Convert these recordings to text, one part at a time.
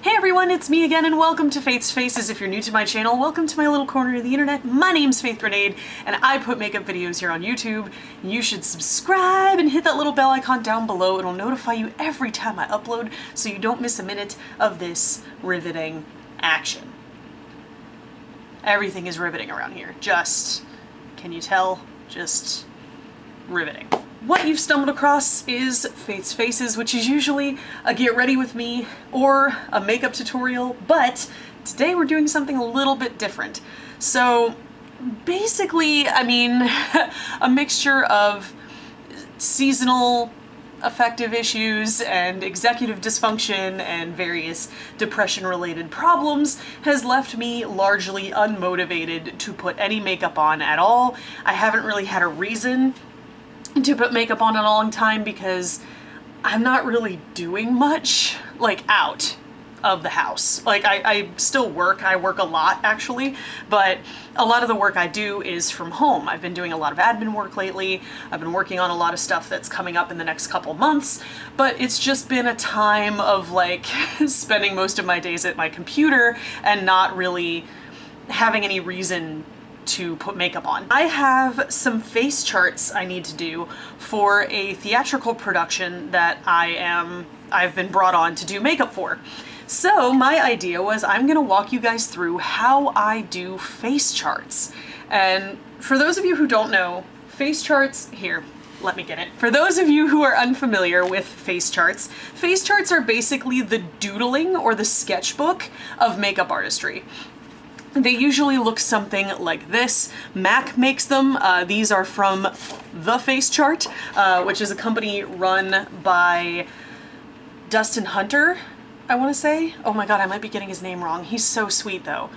Hey everyone, it's me again and welcome to Faith's Faces. If you're new to my channel, welcome to my little corner of the internet. My name's Faith Grenade and I put makeup videos here on YouTube. You should subscribe and hit that little bell icon down below. It'll notify you every time I upload so you don't miss a minute of this riveting action. Everything is riveting around here. Can you tell? Just riveting. What you've stumbled across is Faith's Faces, which is usually a get ready with me or a makeup tutorial, but today we're doing something a little bit different. So basically, a mixture of seasonal affective issues and executive dysfunction and various depression-related problems has left me largely unmotivated to put any makeup on at all. I haven't really had a reason to put makeup on in a long time because I'm not really doing much, like, out of the house. Like, I still work. I work a lot, actually, but a lot of the work I do is from home. I've been doing a lot of admin work lately. I've been working on a lot of stuff that's coming up in the next couple months, but it's just been a time of, like, spending most of my days at my computer and not really having any reason to put makeup on. I have some face charts I need to do for a theatrical production that I've been brought on to do makeup for. So my idea was I'm gonna walk you guys through how I do face charts. And for those of you who don't know, face charts, here, let me get it. For those of you who are unfamiliar with face charts are basically the doodling or the sketchbook of makeup artistry. They usually look something like this. MAC makes them. These are from The Face Chart, which is a company run by Dustin Hunter, I want to say. Oh my god, I might be getting his name wrong. He's so sweet though.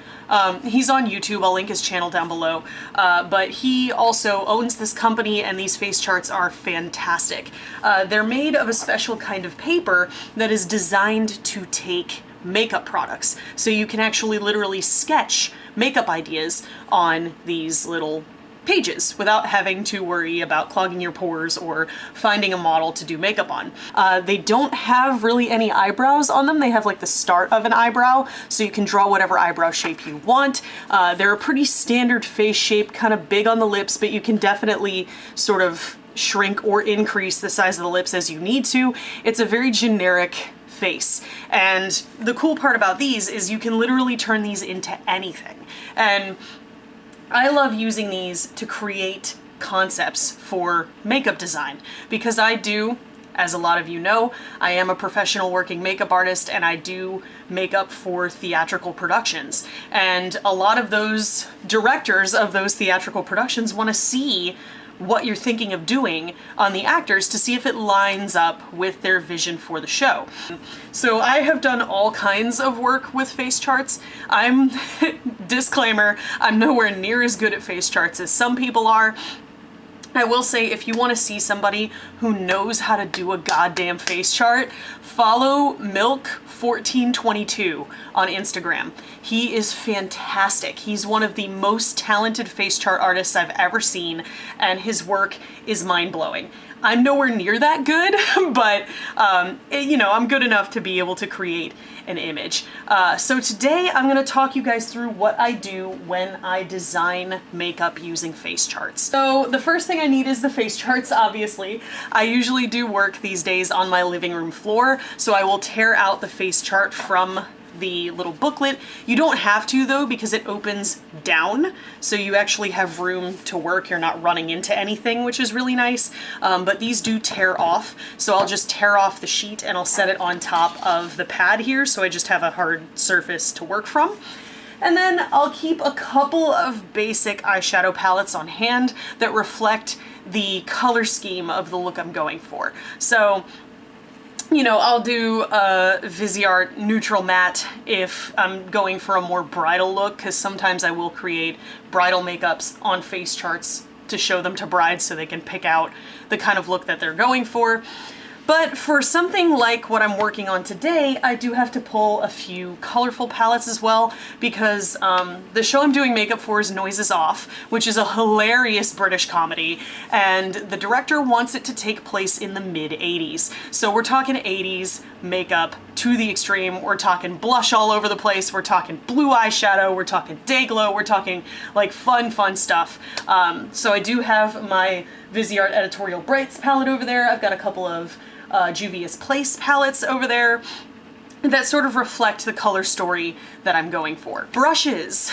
He's on YouTube. I'll link his channel down below. But he also owns this company and these face charts are fantastic. They're made of a special kind of paper that is designed to take makeup products. So you can actually literally sketch makeup ideas on these little pages without having to worry about clogging your pores or finding a model to do makeup on. They don't have really any eyebrows on them. They have like the start of an eyebrow, so you can draw whatever eyebrow shape you want. They're a pretty standard face shape, kind of big on the lips, but you can definitely sort of shrink or increase the size of the lips as you need to. It's a very generic face. And the cool part about these is you can literally turn these into anything. And I love using these to create concepts for makeup design because I do, as a lot of you know, I am a professional working makeup artist and I do makeup for theatrical productions. And a lot of those directors of those theatrical productions want to see what you're thinking of doing on the actors to see if it lines up with their vision for the show. So I have done all kinds of work with face charts. Disclaimer, I'm nowhere near as good at face charts as some people are. I will say, if you want to see somebody who knows how to do a goddamn face chart, follow Milk1422 on Instagram. He is fantastic. He's one of the most talented face chart artists I've ever seen, and his work is mind-blowing. I'm nowhere near that good, but you know, I'm good enough to be able to create an image. So today I'm gonna talk you guys through what I do when I design makeup using face charts. So the first thing I need is the face charts, obviously. I usually do work these days on my living room floor, so I will tear out the face chart from the little booklet. You don't have to though, because it opens down, so you actually have room to work. You're not running into anything, which is really nice. But these do tear off, so I'll just tear off the sheet and I'll set it on top of the pad here, so I just have a hard surface to work from. And then I'll keep a couple of basic eyeshadow palettes on hand that reflect the color scheme of the look I'm going for. So, you know, I'll do a Viseart neutral matte if I'm going for a more bridal look, because sometimes I will create bridal makeups on face charts to show them to brides so they can pick out the kind of look that they're going for. But for something like what I'm working on today, I do have to pull a few colorful palettes as well, because the show I'm doing makeup for is Noises Off, which is a hilarious British comedy, and the director wants it to take place in the mid-80s. So we're talking 80s, makeup to the extreme. We're talking blush all over the place, we're talking blue eyeshadow, we're talking day glow, we're talking like fun stuff. So I do have my Viseart Editorial Brights palette over there. I've got a couple of Juvia's Place palettes over there that sort of reflect the color story that I'm going for. Brushes.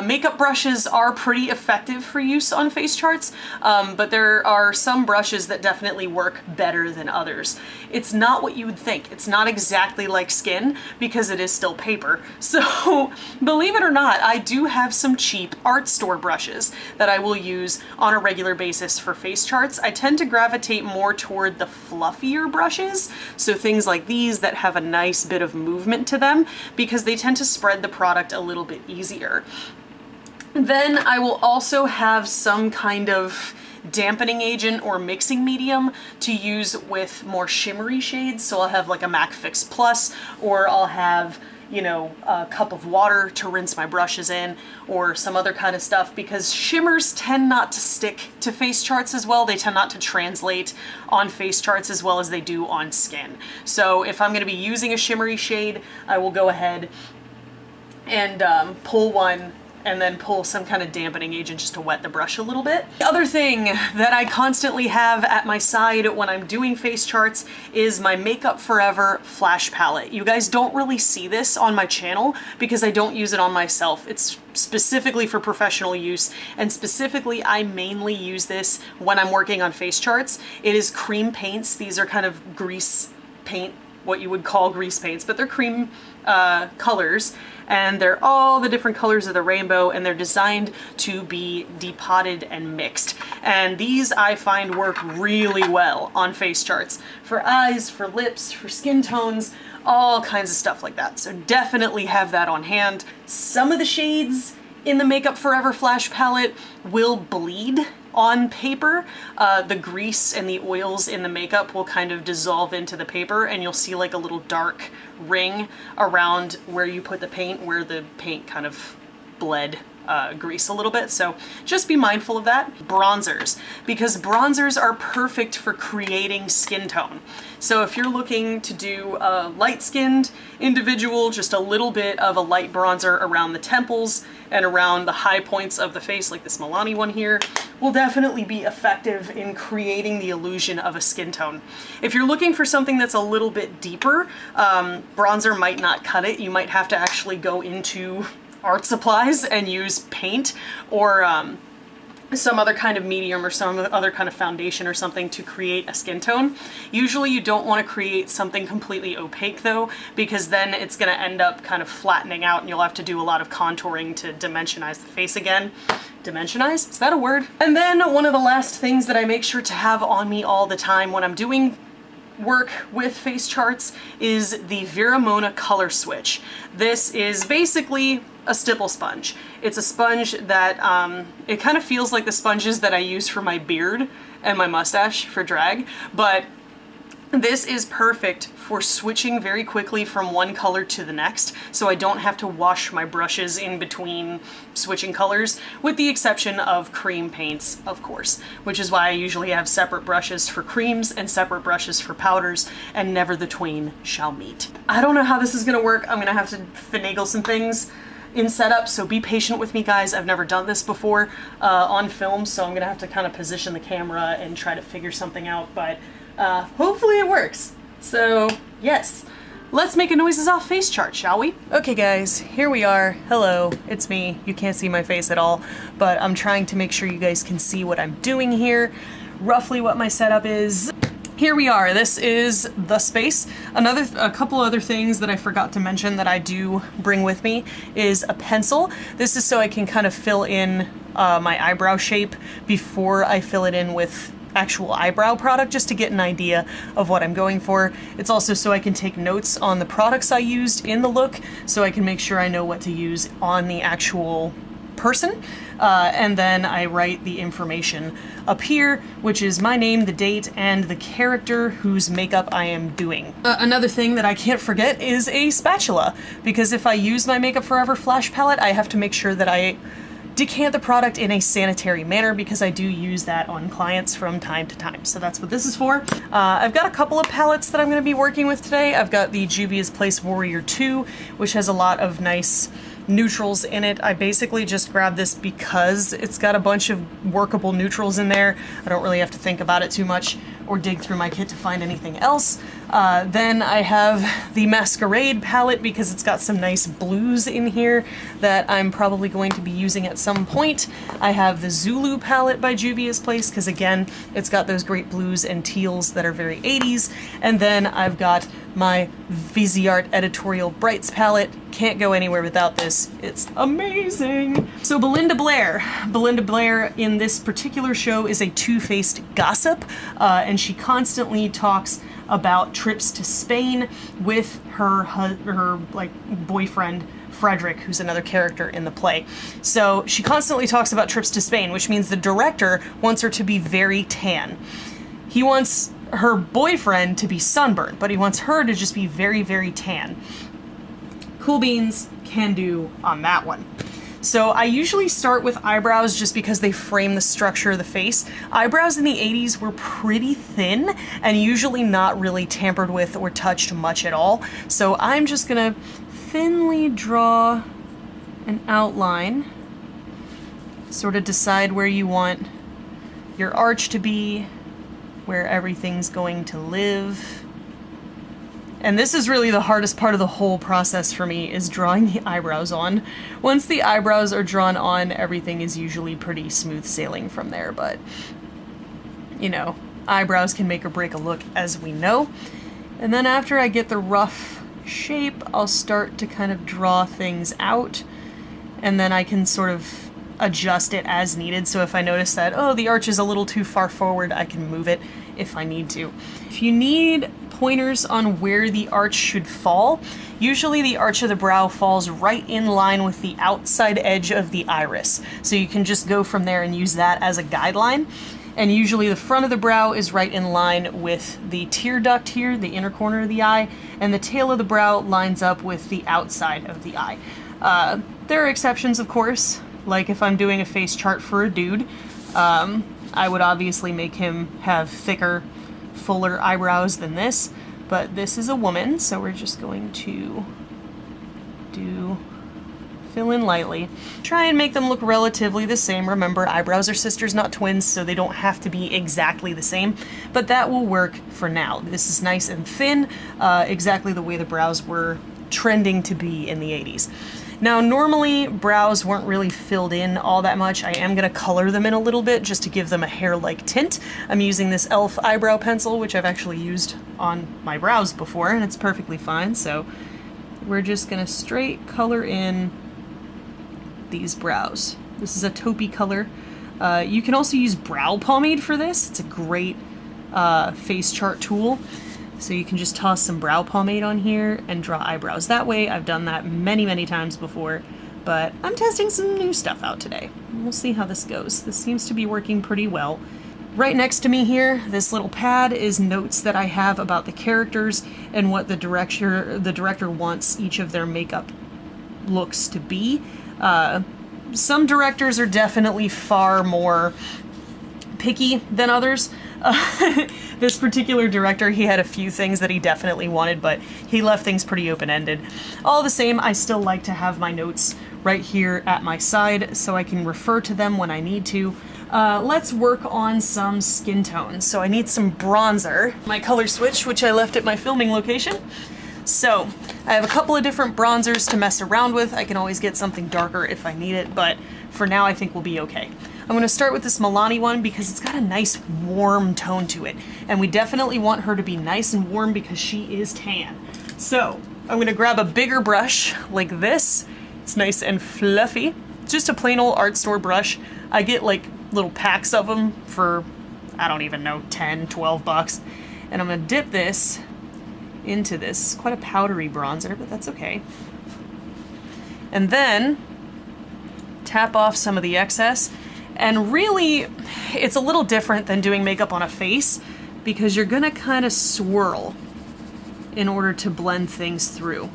Makeup brushes are pretty effective for use on face charts, but there are some brushes that definitely work better than others. It's not what you would think. It's not exactly like skin because it is still paper. So believe it or not, I do have some cheap art store brushes that I will use on a regular basis for face charts. I tend to gravitate more toward the fluffier brushes, so things like these that have a nice bit of movement to them, because they tend to spread the product a little bit easier. Then I will also have some kind of dampening agent or mixing medium to use with more shimmery shades. So I'll have like a MAC Fix Plus, or I'll have, you know, a cup of water to rinse my brushes in, or some other kind of stuff, because shimmers tend not to stick to face charts as well. They tend not to translate on face charts as well as they do on skin. So if I'm going to be using a shimmery shade, I will go ahead and pull one and then pull some kind of dampening agent just to wet the brush a little bit. The other thing that I constantly have at my side when I'm doing face charts is my Makeup Forever Flash Palette. You guys don't really see this on my channel because I don't use it on myself. It's specifically for professional use, and specifically I mainly use this when I'm working on face charts. It is cream paints. These are kind of grease paint, what you would call grease paints, but they're cream colors, and they're all the different colors of the rainbow, and they're designed to be depotted and mixed. And these I find work really well on face charts for eyes, for lips, for skin tones, all kinds of stuff like that. So definitely have that on hand. Some of the shades in the Makeup Forever Flash Palette will bleed on paper. The grease and the oils in the makeup will kind of dissolve into the paper, and you'll see like a little dark ring around where you put the paint, where the paint kind of bled grease a little bit. So just be mindful of that. Bronzers, because bronzers are perfect for creating skin tone. So if you're looking to do a light-skinned individual, just a little bit of a light bronzer around the temples and around the high points of the face, like this Milani one here, will definitely be effective in creating the illusion of a skin tone. If you're looking for something that's a little bit deeper, bronzer might not cut it. You might have to actually go into art supplies and use paint or some other kind of medium or some other kind of foundation or something to create a skin tone. Usually you don't want to create something completely opaque though, because then it's going to end up kind of flattening out and you'll have to do a lot of contouring to dimensionize the face again. Dimensionize? Is that a word? And then one of the last things that I make sure to have on me all the time when I'm doing work with face charts is the Veramona Color Switch. This is basically a stipple sponge. It's a sponge that, it kind of feels like the sponges that I use for my beard and my mustache for drag, but this is perfect for switching very quickly from one color to the next, so I don't have to wash my brushes in between switching colors, with the exception of cream paints, of course, which is why I usually have separate brushes for creams and separate brushes for powders, and never the twain shall meet. I don't know how this is gonna work. I'm gonna have to finagle some things in setup, so be patient with me, guys. I've never done this before on film, so I'm gonna have to kind of position the camera and try to figure something out, but hopefully it works. So yes, let's make a noises off face chart, shall we? Okay guys, here we are. Hello, it's me. You can't see my face at all, but I'm trying to make sure you guys can see what I'm doing here, roughly what my setup is. Here we are. This is the space. A couple other things that I forgot to mention that I do bring with me is a pencil. This is so I can kind of fill in my eyebrow shape before I fill it in with actual eyebrow product, just to get an idea of what I'm going for. It's also so I can take notes on the products I used in the look, so I can make sure I know what to use on the actual person. And then I write the information up here, which is my name, the date, and the character whose makeup I am doing. Another thing that I can't forget is a spatula, because if I use my Makeup Forever Flash palette, I have to make sure that I decant the product in a sanitary manner because I do use that on clients from time to time. So that's what this is for. I've got a couple of palettes that I'm going to be working with today. I've got the Juvia's Place Warrior 2, which has a lot of nice neutrals in it. I basically just grabbed this because it's got a bunch of workable neutrals in there. I don't really have to think about it too much or dig through my kit to find anything else. Then I have the Masquerade palette because it's got some nice blues in here that I'm probably going to be using at some point. I have the Zulu palette by Juvia's Place because again, it's got those great blues and teals that are very 80s. And then I've got my Viseart Editorial Brights palette. Can't go anywhere without this. It's amazing. So Belinda Blair. Belinda Blair in this particular show is a two-faced gossip, and she constantly talks about trips to Spain with her like boyfriend Frederick, who's another character in the play. So she constantly talks about trips to Spain, which means the director wants her to be very tan. He wants her boyfriend to be sunburned, but he wants her to just be very, very tan. Cool beans, can do on that one. So I usually start with eyebrows just because they frame the structure of the face. Eyebrows in the 80s were pretty thin and usually not really tampered with or touched much at all. So I'm just gonna thinly draw an outline, sort of decide where you want your arch to be, where everything's going to live. And this is really the hardest part of the whole process for me, is drawing the eyebrows on. Once the eyebrows are drawn on, everything is usually pretty smooth sailing from there, but you know, eyebrows can make or break a look, as we know. And then after I get the rough shape, I'll start to kind of draw things out, and then I can sort of adjust it as needed. So if I notice that, oh, the arch is a little too far forward, I can move it if I need to. If you need pointers on where the arch should fall, usually the arch of the brow falls right in line with the outside edge of the iris. So you can just go from there and use that as a guideline. And usually the front of the brow is right in line with the tear duct here, the inner corner of the eye, and the tail of the brow lines up with the outside of the eye. There are exceptions, of course, like if I'm doing a face chart for a dude, I would obviously make him have thicker, fuller eyebrows than this, but this is a woman, so we're just going to fill in lightly. Try and make them look relatively the same. Remember, eyebrows are sisters, not twins, so they don't have to be exactly the same, but that will work for now. This is nice and thin, exactly the way the brows were trending to be in the 80s. Now, normally brows weren't really filled in all that much. I am going to color them in a little bit just to give them a hair-like tint. I'm using this e.l.f. eyebrow pencil, which I've actually used on my brows before, and it's perfectly fine. So we're just going to straight color in these brows. This is a taupey color. You can also use brow pomade for this. It's a great face chart tool. So you can just toss some brow pomade on here and draw eyebrows that way. I've done that many, many times before, but I'm testing some new stuff out today. We'll see how this goes. This seems to be working pretty well. Right next to me here, this little pad is notes that I have about the characters and what the director wants each of their makeup looks to be. Some directors are definitely far more picky than others. This particular director, he had a few things that he definitely wanted, but he left things pretty open-ended. All the same, I still like to have my notes right here at my side so I can refer to them when I need to. Let's work on some skin tones. So I need some bronzer. My color switch, which I left at my filming location. So I have a couple of different bronzers to mess around with. I can always get something darker if I need it, but for now I think we'll be okay. I'm going to start with this Milani one because it's got a nice warm tone to it, and we definitely want her to be nice and warm because she is tan. So I'm going to grab a bigger brush like this. It's nice and fluffy. It's just a plain old art store brush. I get like little packs of them for, I don't even know, 10, 12 bucks. And I'm going to dip this into this. It's quite a powdery bronzer, but that's okay. And then tap off some of the excess. And really, it's a little different than doing makeup on a face because you're gonna kind of swirl in order to blend things through.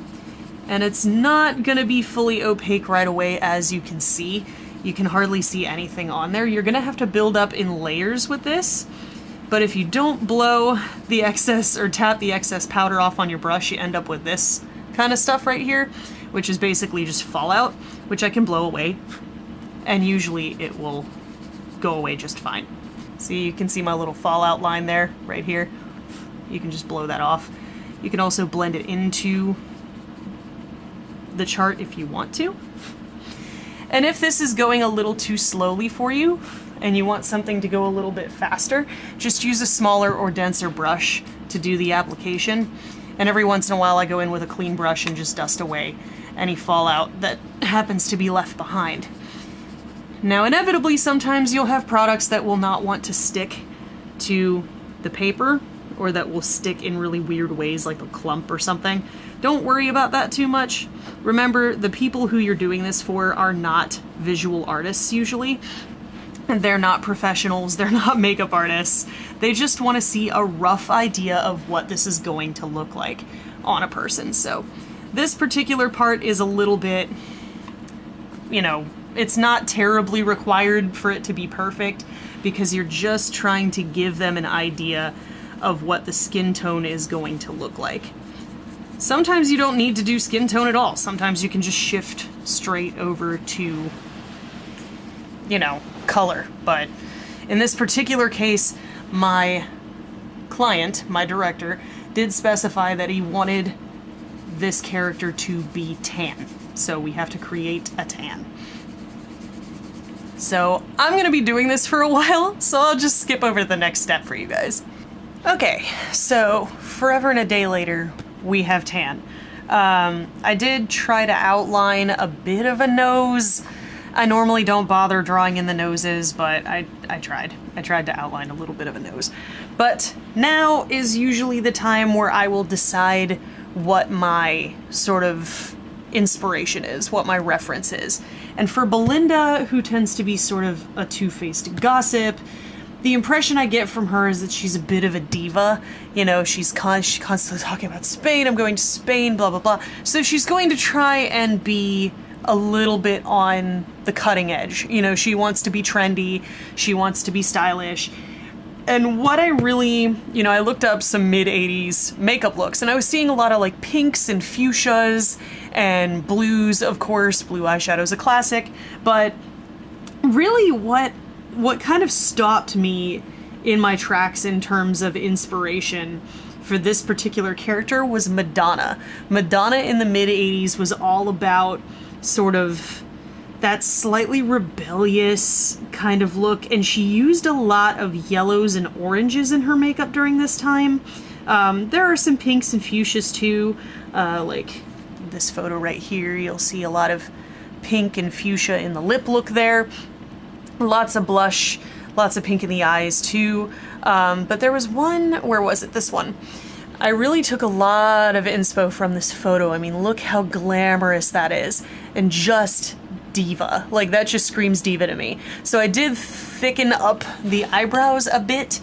And it's not gonna be fully opaque right away, as you can see. You can hardly see anything on there. You're gonna have to build up in layers with this, but if you don't blow the excess or tap the excess powder off on your brush, you end up with this kind of stuff right here, which is basically just fallout, which I can blow away, and usually it will go away just fine. See, you can see my little fallout line there, right here. You can just blow that off. You can also blend it into the chart if you want to. And if this is going a little too slowly for you, and you want something to go a little bit faster, just use a smaller or denser brush to do the application. And every once in a while I go in with a clean brush and just dust away any fallout that happens to be left behind. Now, inevitably, sometimes you'll have products that will not want to stick to the paper, or that will stick in really weird ways, like a clump or something. Don't worry about that too much. Remember, the people who you're doing this for are not visual artists usually. They're not professionals, they're not makeup artists. They just want to see a rough idea of what this is going to look like on a person. So this particular part is a little bit, you know, it's not terribly required for it to be perfect, because you're just trying to give them an idea of what the skin tone is going to look like. Sometimes you don't need to do skin tone at all. Sometimes you can just shift straight over to, you know, color. But in this particular case, my client, my director, did specify that he wanted this character to be tan. So we have to create a tan. So I'm gonna be doing this for a while, so I'll just skip over to the next step for you guys. Okay, so forever and a day later, we have tan. I did try to outline a bit of a nose. I normally don't bother drawing in the noses, but I tried. I tried to outline a little bit of a nose. But now is usually the time where I will decide what my sort of inspiration is, what my reference is. And for Belinda, who tends to be sort of a two-faced gossip, the impression I get from her is that she's a bit of a diva. You know, she's constantly talking about Spain, I'm going to Spain, blah, blah, blah. So she's going to try and be a little bit on the cutting edge. You know, she wants to be trendy, she wants to be stylish. And what I really, you know, I looked up some mid-80s makeup looks, and I was seeing a lot of like pinks and fuchsias and blues, of course. Blue eyeshadow is a classic, but really what kind of stopped me in my tracks in terms of inspiration for this particular character was Madonna. Madonna in the mid-80s was all about sort of that slightly rebellious kind of look, and she used a lot of yellows and oranges in her makeup during this time. There are some pinks and fuchsias too, like this photo right here, you'll see a lot of pink and fuchsia in the lip look there. Lots of blush, lots of pink in the eyes too. But there was one, where was it? This one. I really took a lot of inspo from this photo. I mean, look how glamorous that is. And just diva. Like, that just screams diva to me. So I did thicken up the eyebrows a bit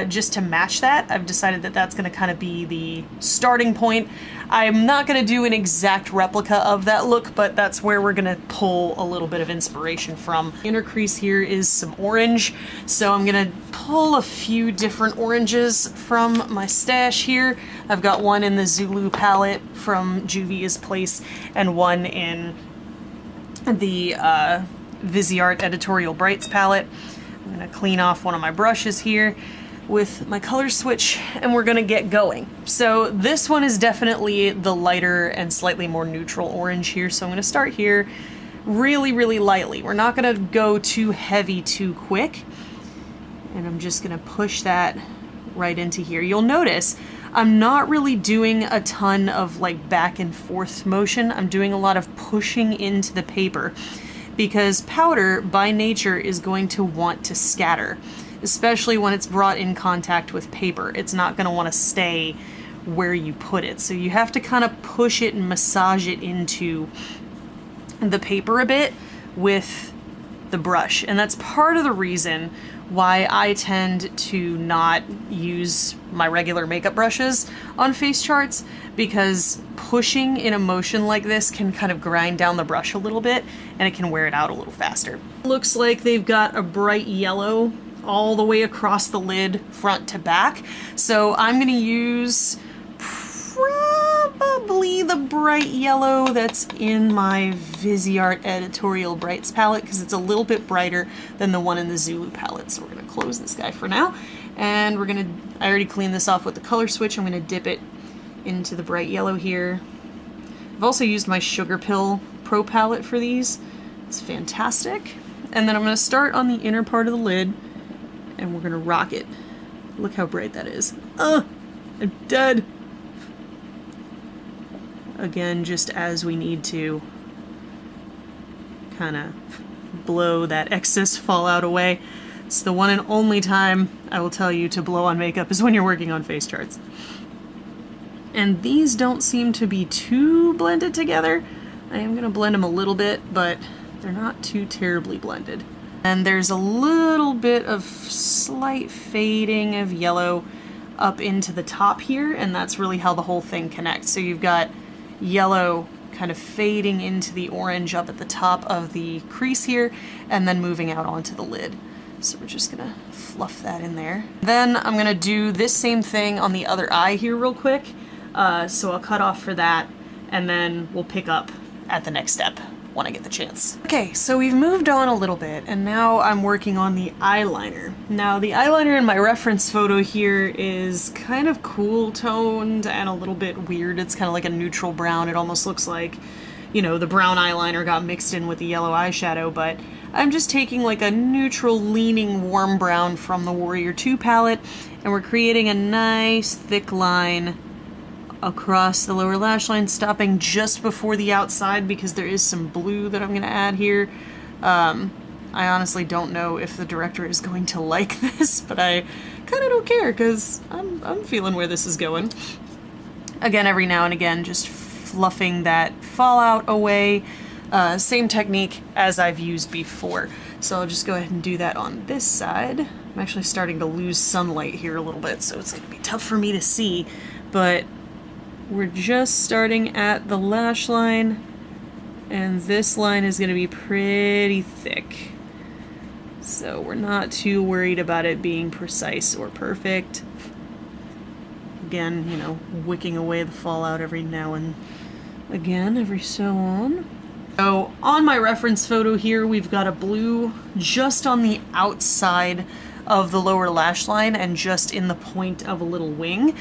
just to match that. I've decided that that's going to kind of be the starting point. I'm not going to do an exact replica of that look, but that's where we're going to pull a little bit of inspiration from. Inner crease here is some orange, so I'm going to pull a few different oranges from my stash here. I've got one in the Zulu palette from Juvia's Place and one in the Viseart Editorial Brights palette. I'm going to clean off one of my brushes here with my color switch, and we're gonna get going. So this one is definitely the lighter and slightly more neutral orange here, so I'm gonna start here really, really lightly. We're not gonna go too heavy too quick, and I'm just gonna push that right into here. You'll notice I'm not really doing a ton of like back and forth motion. I'm doing a lot of pushing into the paper, because powder by nature is going to want to scatter, especially when it's brought in contact with paper. It's not going to want to stay where you put it. So you have to kind of push it and massage it into the paper a bit with the brush. And that's part of the reason why I tend to not use my regular makeup brushes on face charts, because pushing in a motion like this can kind of grind down the brush a little bit and it can wear it out a little faster. Looks like they've got a bright yellow all the way across the lid, front to back. So I'm gonna use probably the bright yellow that's in my Viseart Editorial Brights palette, because it's a little bit brighter than the one in the Zulu palette. So we're gonna close this guy for now, and I already cleaned this off with the color switch. I'm gonna dip it into the bright yellow here. I've also used my Sugar Pill Pro palette for these. It's fantastic. And then I'm gonna start on the inner part of the lid, and we're gonna rock it. Look how bright that is. I'm dead. Again, just as we need to kind of blow that excess fallout away. It's the one and only time I will tell you to blow on makeup is when you're working on face charts. And these don't seem to be too blended together. I am gonna blend them a little bit, but they're not too terribly blended. And there's a little bit of slight fading of yellow up into the top here, and that's really how the whole thing connects. So you've got yellow kind of fading into the orange up at the top of the crease here, and then moving out onto the lid. So we're just gonna fluff that in there. Then I'm gonna do this same thing on the other eye here real quick. So I'll cut off for that, and then we'll pick up at the next step when I get the chance. Okay, so we've moved on a little bit, and now I'm working on the eyeliner. Now, the eyeliner in my reference photo here is kind of cool toned and a little bit weird. It's kind of like a neutral brown. It almost looks like, you know, the brown eyeliner got mixed in with the yellow eyeshadow, but I'm just taking like a neutral leaning warm brown from the Warrior 2 palette, and we're creating a nice thick line across the lower lash line, stopping just before the outside because there is some blue that I'm going to add here. I honestly don't know if the director is going to like this, but I kind of don't care because I'm feeling where this is going. Again, every now and again, just fluffing that fallout away. Same technique as I've used before. So I'll just go ahead and do that on this side. I'm actually starting to lose sunlight here a little bit, so it's going to be tough for me to see, but we're just starting at the lash line, and this line is going to be pretty thick. So we're not too worried about it being precise or perfect. Again, you know, wicking away the fallout every now and again, every so on. So on my reference photo here, we've got a blue just on the outside of the lower lash line and just in the point of a little wing.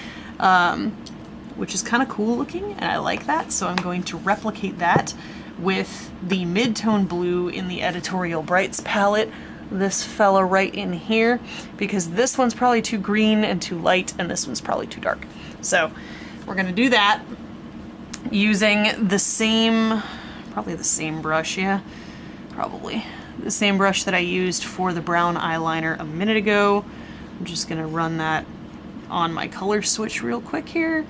Which is kind of cool looking, and I like that, so I'm going to replicate that with the mid-tone blue in the Editorial Brights palette, this fella right in here, because this one's probably too green and too light, and this one's probably too dark. So we're going to do that using the same, probably the same brush, yeah, probably the same brush that I used for the brown eyeliner a minute ago. I'm just going to run that on my color switch real quick here.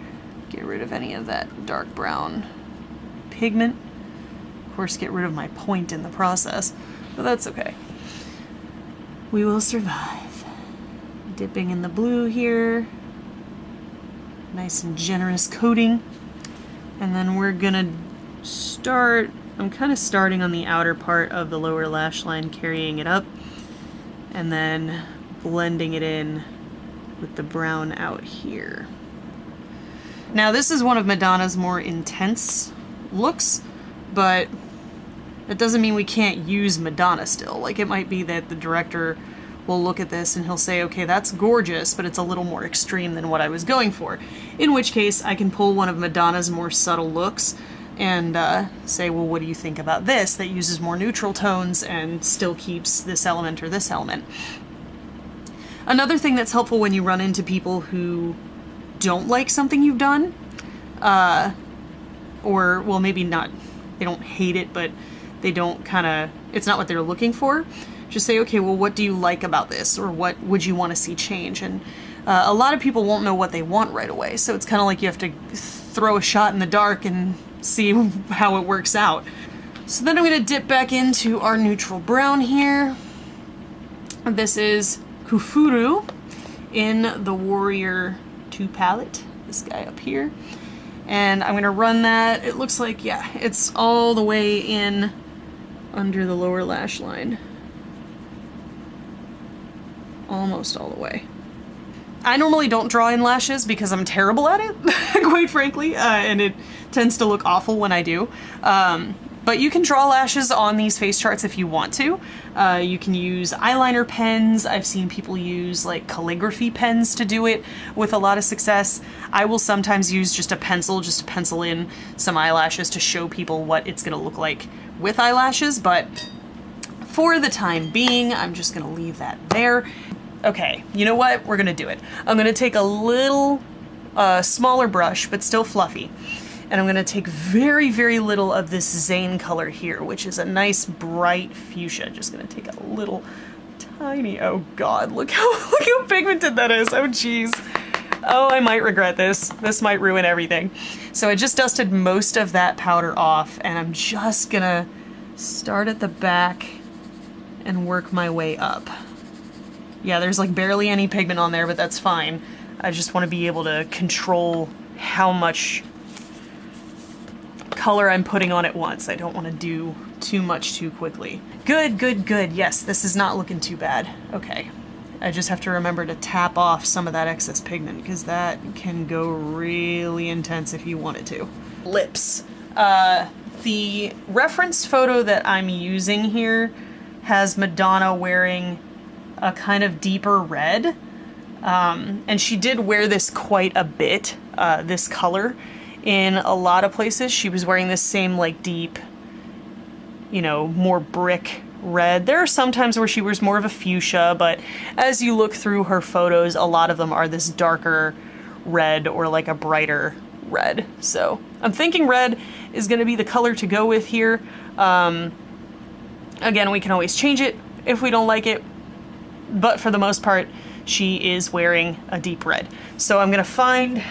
Get rid of any of that dark brown pigment. Of course, get rid of my point in the process, but that's okay. We will survive. Dipping in the blue here. Nice and generous coating. And then we're gonna start, I'm kind of starting on the outer part of the lower lash line, carrying it up, and then blending it in with the brown out here. Now, this is one of Madonna's more intense looks, but that doesn't mean we can't use Madonna still. Like, it might be that the director will look at this and he'll say, okay, that's gorgeous, but it's a little more extreme than what I was going for. In which case, I can pull one of Madonna's more subtle looks and say, well, what do you think about this that uses more neutral tones and still keeps this element or this element? Another thing that's helpful when you run into people who don't like something you've done, or, well, maybe not, they don't hate it, but they don't it's not what they're looking for. Just say, okay, well, what do you like about this? Or what would you want to see change? And a lot of people won't know what they want right away. So it's kind of like you have to throw a shot in the dark and see how it works out. So then I'm going to dip back into our neutral brown here. This is Kufuru in the Warrior 2 palette, this guy up here. And I'm gonna run that, it looks like, yeah, it's all the way in under the lower lash line. Almost all the way. I normally don't draw in lashes because I'm terrible at it, quite frankly, and it tends to look awful when I do. But you can draw lashes on these face charts if you want to. You can use eyeliner pens. I've seen people use like calligraphy pens to do it with a lot of success. I will sometimes use just a pencil, just to pencil in some eyelashes to show people what it's gonna look like with eyelashes, but for the time being, I'm just gonna leave that there. Okay, you know what? We're gonna do it. I'm gonna take a little smaller brush, but still fluffy. And I'm gonna take very, very little of this Zane color here, which is a nice bright fuchsia. Just gonna take a little tiny, oh God, look how pigmented that is. Oh geez. Oh, I might regret this. This might ruin everything. So I just dusted most of that powder off, and I'm just gonna start at the back and work my way up. Yeah, there's like barely any pigment on there, but that's fine. I just want to be able to control how much color I'm putting on at once. I don't want to do too much too quickly. Good, good, good. Yes, this is not looking too bad. Okay. I just have to remember to tap off some of that excess pigment because that can go really intense if you wanted to. Lips. The reference photo that I'm using here has Madonna wearing a kind of deeper red. And she did wear this quite a bit, this color. In a lot of places, she was wearing this same like deep, you know, more brick red. There are some times where she wears more of a fuchsia, but as you look through her photos, a lot of them are this darker red or like a brighter red. So I'm thinking red is gonna be the color to go with here. Again, we can always change it if we don't like it, but for the most part, she is wearing a deep red. So I'm gonna find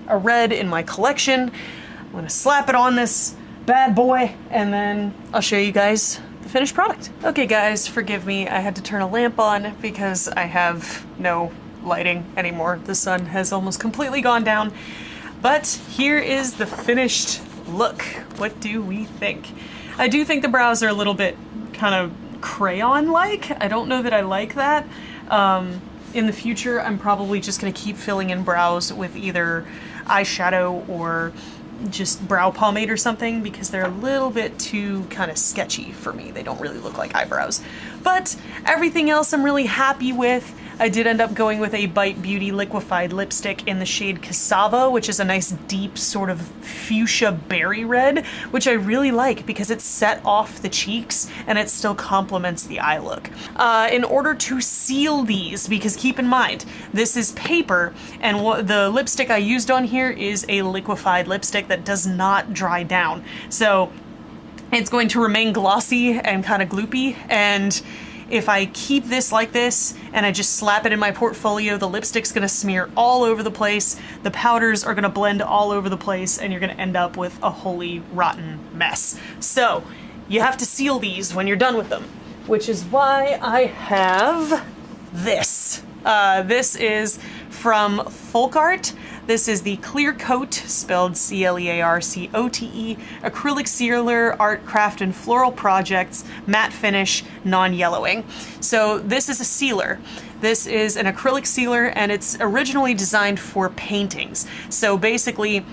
a red in my collection. I'm gonna slap it on this bad boy, and then I'll show you guys the finished product. Okay guys, forgive me, I had to turn a lamp on because I have no lighting anymore. The sun has almost completely gone down. But here is the finished look. What do we think? I do think the brows are a little bit kind of crayon-like. I don't know that I like that. In the future, I'm probably just gonna keep filling in brows with either eyeshadow or just brow pomade or something because they're a little bit too kind of sketchy for me. They don't really look like eyebrows. But everything else I'm really happy with. I did end up going with a Bite Beauty liquefied lipstick in the shade Cassava, which is a nice deep sort of fuchsia berry red, which I really like because it set off the cheeks and it still complements the eye look. In order to seal these, because keep in mind, this is paper, and the lipstick I used on here is a liquefied lipstick that does not dry down. So it's going to remain glossy and kind of gloopy, and if I keep this like this and I just slap it in my portfolio, the lipstick's gonna smear all over the place, the powders are gonna blend all over the place, and you're gonna end up with a holy rotten mess. So you have to seal these when you're done with them, which is why I have this. This is from Folk Art. This is the Clear Coat, spelled C-L-E-A-R-C-O-T-E, acrylic sealer, art, craft, and floral projects, matte finish, non-yellowing. So this is a sealer. This is an acrylic sealer, and it's originally designed for paintings. So basically,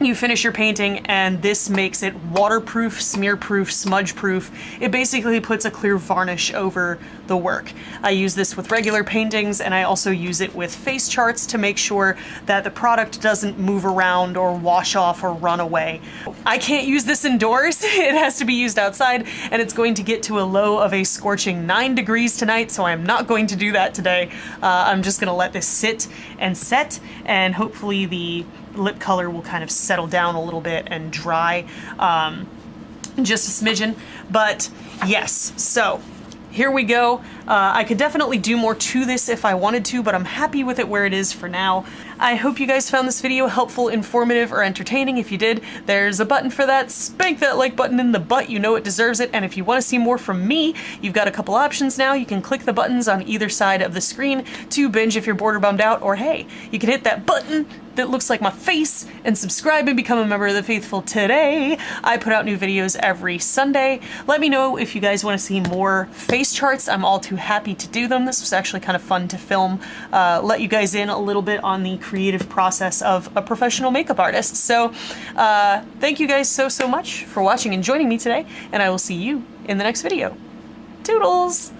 you finish your painting and this makes it waterproof, smear-proof, smudge-proof. It basically puts a clear varnish over the work. I use this with regular paintings, and I also use it with face charts to make sure that the product doesn't move around or wash off or run away. I can't use this indoors. It has to be used outside, and it's going to get to a low of a scorching 9 degrees tonight, so I'm not going to do that today. I'm just gonna let this sit and set, and hopefully the lip color will kind of settle down a little bit and dry just a smidgen. But yes, so here we go. I could definitely do more to this if I wanted to, but I'm happy with it where it is for now. I hope you guys found this video helpful, informative, or entertaining. If you did, there's a button for that. Spank that like button in the butt, you know it deserves it. And if you want to see more from me, you've got a couple options now. You can click the buttons on either side of the screen to binge if you're bored or bummed out, or hey, you can hit that button that looks like my face and subscribe and become a member of the faithful today. I put out new videos every Sunday. Let me know if you guys want to see more face charts. I'm all too happy to do them. This was actually kind of fun to film, let you guys in a little bit on the creative process of a professional makeup artist. So thank you guys so much for watching and joining me today, and I will see you in the next video. Toodles!